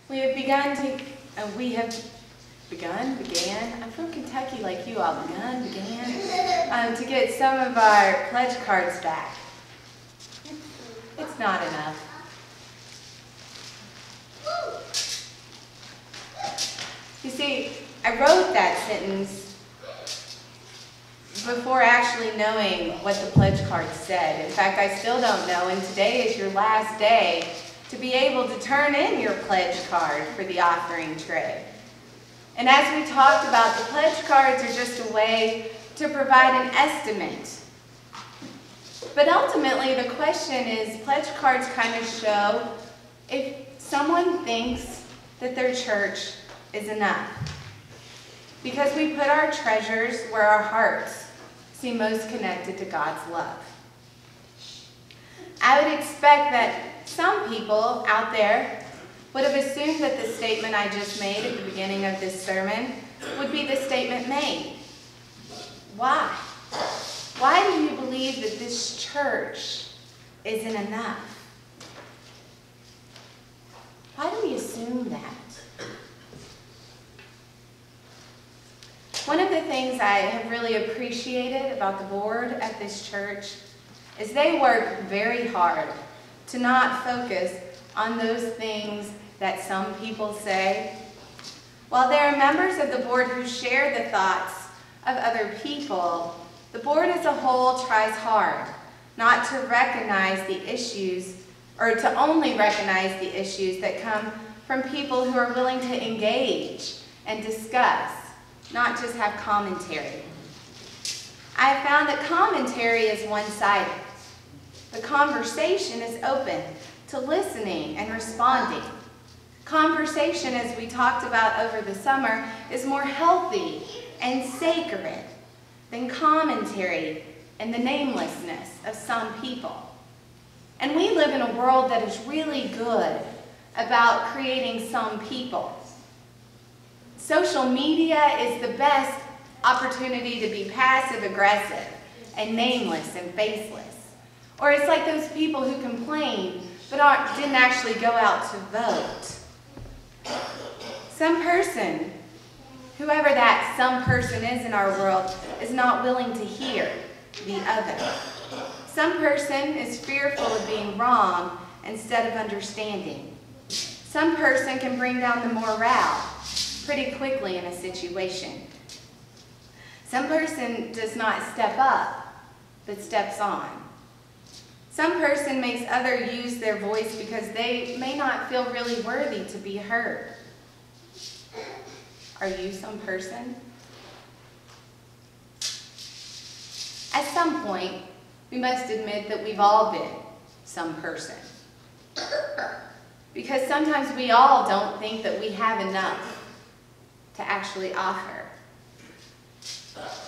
We have began, I'm from Kentucky like you all, began to get some of our pledge cards back. It's not enough. You see, I wrote that sentence before actually knowing what the pledge card said. In fact, I still don't know, and today is your last day to be able to turn in your pledge card for the offering tray. And as we talked about, the pledge cards are just a way to provide an estimate. But ultimately, the question is, pledge cards kind of show if someone thinks that their church is enough. Because we put our treasures where our hearts seem most connected to God's love. I would expect that some people out there would have assumed that the statement I just made at the beginning of this sermon would be the statement made. Why? Why do you believe that this church isn't enough? Why do we assume that? One of the things I have really appreciated about the board at this church is they work very hard to not focus on those things that some people say. While there are members of the board who share the thoughts of other people, the board as a whole tries hard not to recognize the issues, or to only recognize the issues that come from people who are willing to engage and discuss, not just have commentary. I have found that commentary is one-sided. The conversation is open to listening and responding. Conversation, as we talked about over the summer, is more healthy and sacred than commentary and the namelessness of some people. And we live in a world that is really good about creating some people. Social media is the best opportunity to be passive-aggressive and nameless and faceless. Or it's like those people who complain but didn't actually go out to vote. Some person, whoever that some person is in our world, is not willing to hear the other. Some person is fearful of being wrong instead of understanding. Some person can bring down the morale pretty quickly in a situation. Some person does not step up, but steps on. Some person makes others use their voice because they may not feel really worthy to be heard. Are you some person? At some point, we must admit that we've all been some person. Because sometimes we all don't think that we have enough to actually offer.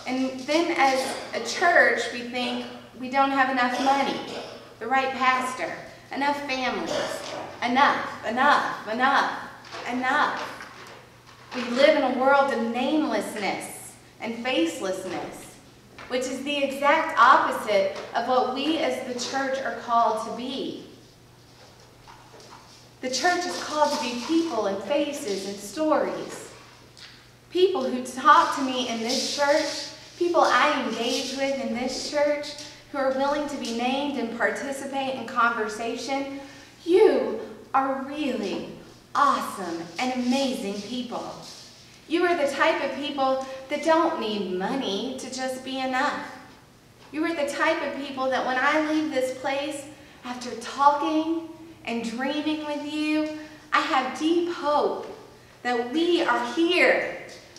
And then as a church, we think we don't have enough money, the right pastor, enough families, enough. We live in a world of namelessness and facelessness, which is the exact opposite of what we as the church are called to be. The church is called to be people and faces and stories. People who talk to me in this church, people I engage with in this church, who are willing to be named and participate in conversation. You are really awesome and amazing people. You are the type of people that don't need money to just be enough. You are the type of people that when I leave this place, after talking and dreaming with you, I have deep hope that we are here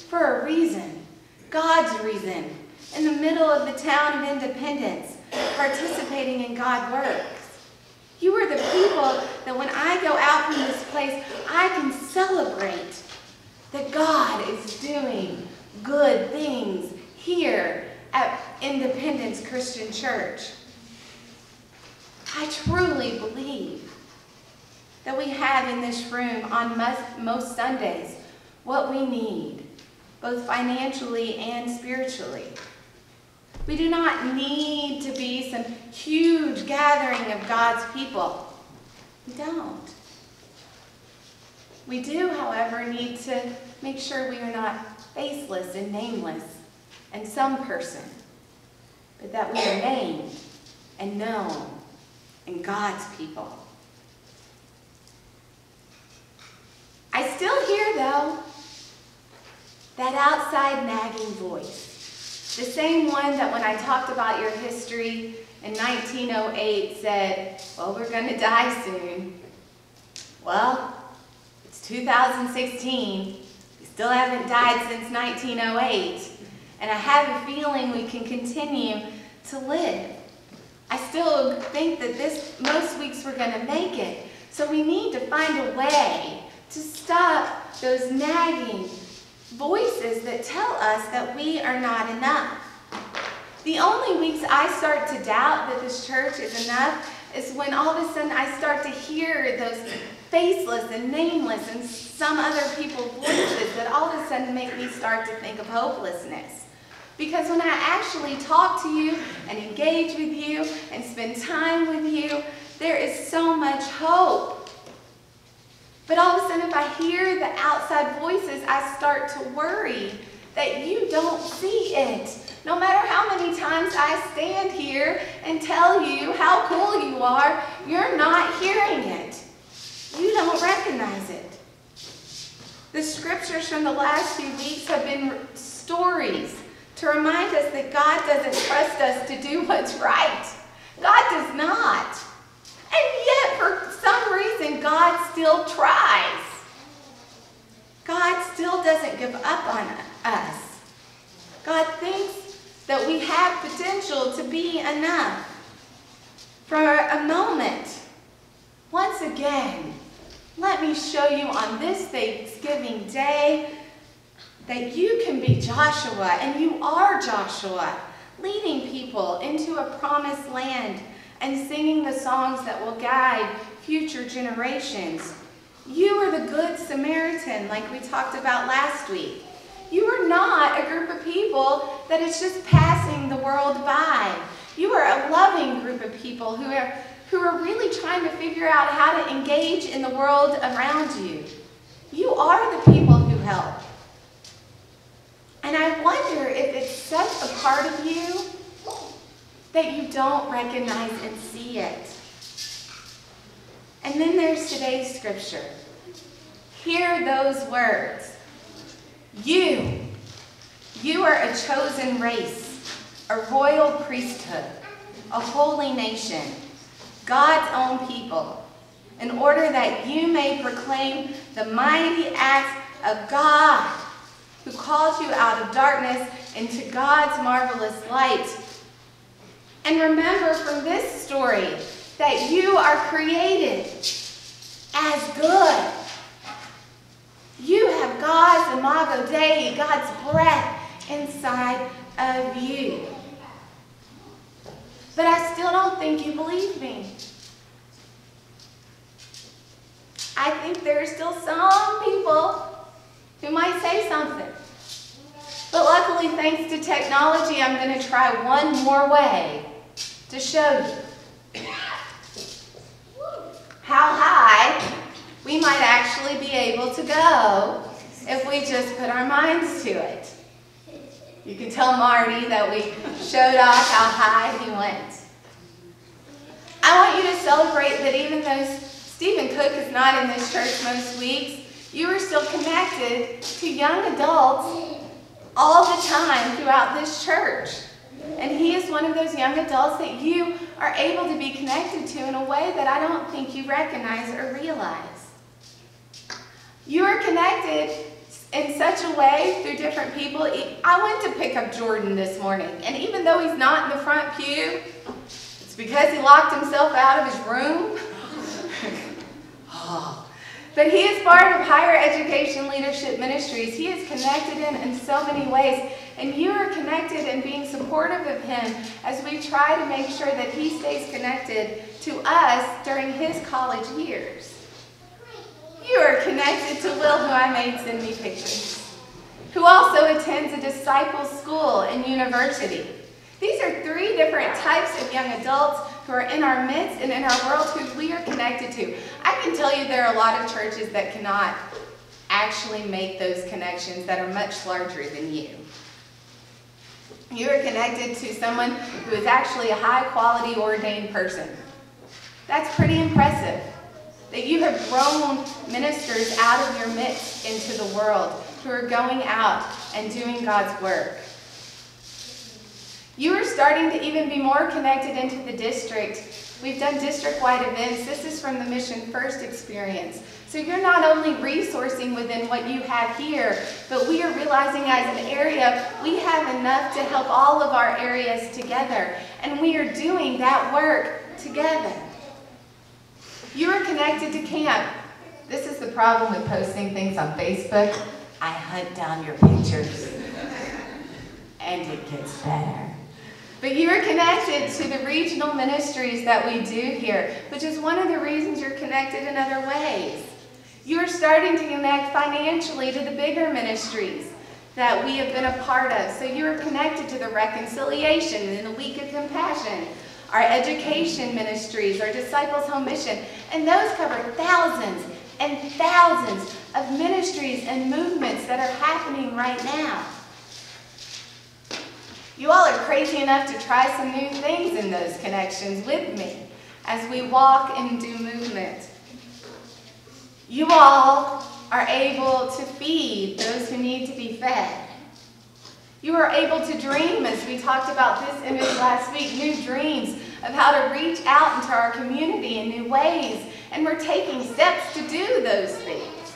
for a reason, God's reason, in the middle of the town of Independence, participating in God's works. You are the people that when I go out from this place, I can celebrate that God is doing good things here at Independence Christian Church. I truly believe that we have in this room on most Sundays what we need, both financially and spiritually. We do not need to be some huge gathering of God's people. We don't. We do, however, need to make sure we are not faceless and nameless and some person, but that we are named and known and God's people. I still hear, though, that outside nagging voice, the same one that when I talked about your history in 1908 said, well, we're going to die soon. Well, it's 2016. We still haven't died since 1908. And I have a feeling we can continue to live. I still think that most weeks we're going to make it. So we need to find a way to stop those nagging voices that tell us that we are not enough. The only weeks I start to doubt that this church is enough is when all of a sudden I start to hear those faceless and nameless and some other people's voices that all of a sudden make me start to think of hopelessness. Because when I actually talk to you and engage with you and spend time with you, there is so much hope. But all of a sudden, if I hear the outside voices, I start to worry that you don't see it. No matter how many times I stand here and tell you how cool you are, you're not hearing it. You don't recognize it. The scriptures from the last few weeks have been stories to remind us that God doesn't trust us to do what's right. God does not. And yet, for some reason, God still tries. God still doesn't give up on us. God thinks that we have potential to be enough. For a moment, once again, let me show you on this Thanksgiving Day that you can be Joshua, and you are Joshua, leading people into a promised land and singing the songs that will guide future generations. You are the Good Samaritan, like we talked about last week. You are not a group of people that is just passing the world by. You are a loving group of people who are really trying to figure out how to engage in the world around you. You are the people who help. And I wonder if it's such a part of you that you don't recognize and see it. And then there's today's scripture. Hear those words. You are a chosen race, a royal priesthood, a holy nation, God's own people, in order that you may proclaim the mighty acts of God, who called you out of darkness into God's marvelous light. And remember from this story that you are created as good. You have God's imago Dei, God's breath inside of you. But I still don't think you believe me. I think there are still some people who might say something. But luckily, thanks to technology, I'm going to try one more way to show you how high we might actually be able to go if we just put our minds to it. You can tell Marty that we showed off how high he went. I want you to celebrate that even though Stephen Cook is not in this church most weeks, you are still connected to young adults all the time throughout this church. And he is one of those young adults that you are able to be connected to in a way that I don't think you recognize or realize. You are connected in such a way through different people. I went to pick up Jordan this morning, and even though he's not in the front pew, it's because he locked himself out of his room. But he is part of Higher Education Leadership Ministries. He is connected in so many ways, and you are connected in being supportive of him as we try to make sure that he stays connected to us during his college years. You are connected to Will, who I made send me pictures, who also attends a disciple school and university. These are 3 different types of young adults who are in our midst and in our world who we are connected to. I can tell you there are a lot of churches that cannot actually make those connections that are much larger than you. You are connected to someone who is actually a high-quality ordained person. That's pretty impressive. That you have grown ministers out of your midst into the world who are going out and doing God's work. You are starting to even be more connected into the district. We've done district-wide events. This is from the Mission First experience. So you're not only resourcing within what you have here, but we are realizing as an area, we have enough to help all of our areas together. And we are doing that work together. You are connected to camp. This is the problem with posting things on Facebook. I hunt down your pictures. And it gets better. But you are connected to the regional ministries that we do here, which is one of the reasons you're connected in other ways. You are starting to connect financially to the bigger ministries that we have been a part of. So you are connected to the reconciliation and the week of compassion, our education ministries, our disciples home mission, and those cover thousands and thousands of ministries and movements that are happening right now. You all are crazy enough to try some new things in those connections with me as we walk and do movement. You all are able to feed those who need to be fed. You are able to dream, as we talked about this image last week, new dreams of how to reach out into our community in new ways, and we're taking steps to do those things.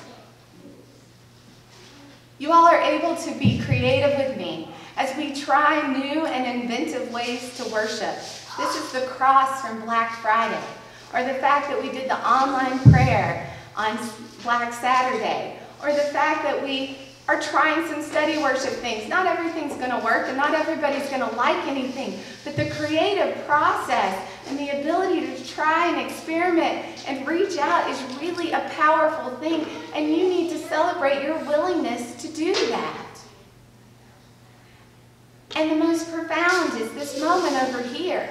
You all are able to be creative with me as we try new and inventive ways to worship. This is the cross from Black Friday, or the fact that we did the online prayer on Black Saturday, or the fact that we are trying some study worship things. Not everything's going to work, and not everybody's going to like anything, but the creative process and the ability to try and experiment and reach out is really a powerful thing, and you need to celebrate your willingness to do that. And the most profound is this moment over here.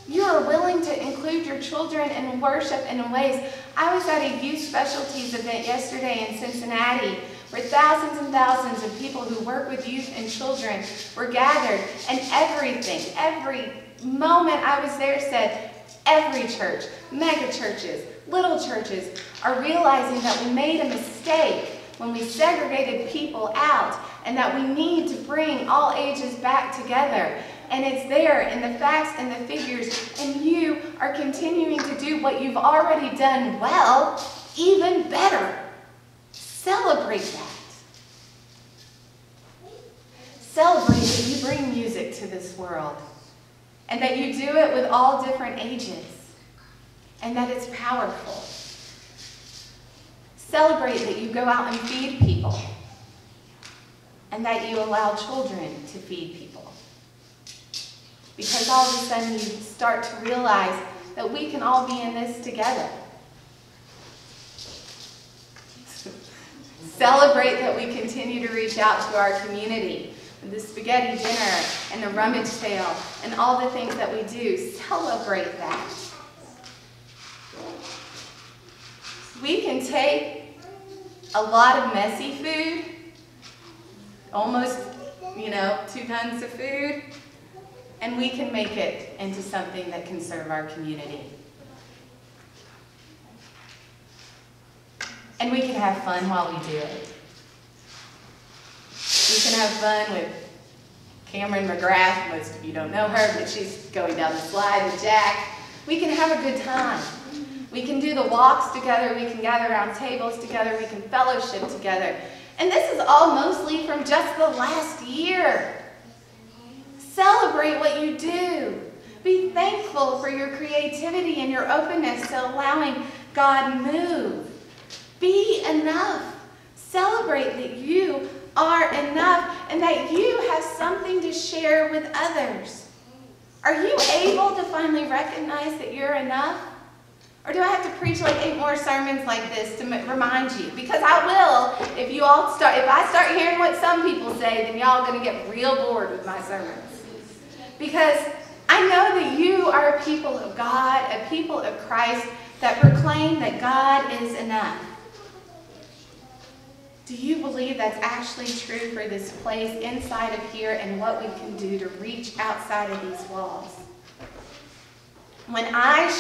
You are willing to include your children in worship in ways. I was at a youth specialties event yesterday in Cincinnati where thousands and thousands of people who work with youth and children were gathered, and everything, every moment I was there said, every church, mega churches, little churches are realizing that we made a mistake when we segregated people out, and that we need to bring all ages back together. And it's there in the facts and the figures, and you are continuing to do what you've already done well, even better. Celebrate that. Celebrate that you bring music to this world, and that you do it with all different ages, and that it's powerful. Celebrate that you go out and feed people, and that you allow children to feed people. Because all of a sudden you start to realize that we can all be in this together. Celebrate that we continue to reach out to our community with the spaghetti dinner and the rummage sale and all the things that we do. Celebrate that. We can take a lot of messy food, almost, 2 tons of food, and we can make it into something that can serve our community. And we can have fun while we do it. We can have fun with Cameron McGrath. Most of you don't know her, but she's going down the slide with Jack. We can have a good time. We can do the walks together. We can gather around tables together. We can fellowship together. And this is all mostly from just the last year. Celebrate what you do. Be thankful for your creativity and your openness to allowing God move. Be enough. Celebrate that you are enough and that you have something to share with others. Are you able to finally recognize that you're enough? Or do I have to preach like 8 more sermons like this to remind you? Because I will. If I start hearing what some people say, then y'all are going to get real bored with my sermons. Because I I know that you are a people of God, a people of Christ that proclaim that God is enough. Do you believe that's actually true for this place inside of here and what we can do to reach outside of these walls? When I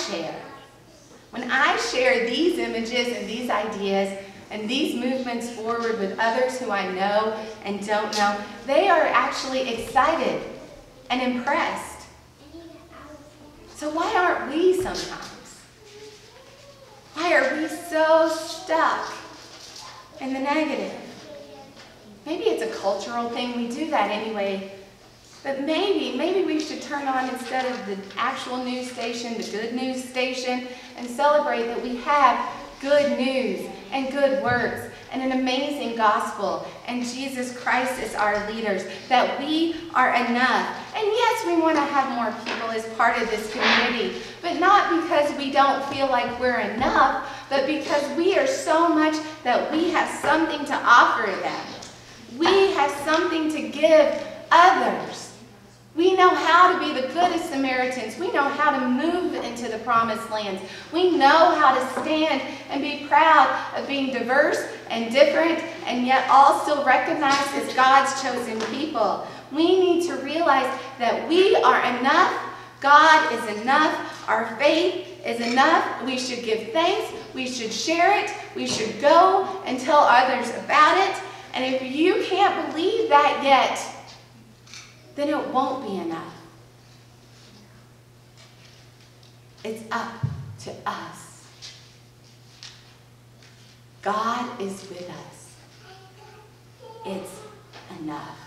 share these images and these ideas and these movements forward with others who I know and don't know, they are actually excited and impressed. So why aren't we sometimes? Why are we so stuck in the negative? Maybe it's a cultural thing. We do that anyway. But maybe we should turn on, instead of the actual news station, the good news station, and celebrate that we have good news and good works and an amazing gospel, and Jesus Christ is our leaders, that we are enough. And yes, we want to have more people as part of this community, but not because we don't feel like we're enough, but because we are so much that we have something to offer them. We have something to give others. We know how to be the goodest Samaritans. We know how to move into the promised lands. We know how to stand and be proud of being diverse and different and yet all still recognized as God's chosen people. We need to realize that we are enough. God is enough. Our faith is enough. We should give thanks. We should share it. We should go and tell others about it. And if you can't believe that yet, then it won't be enough. It's up to us. God is with us. It's enough.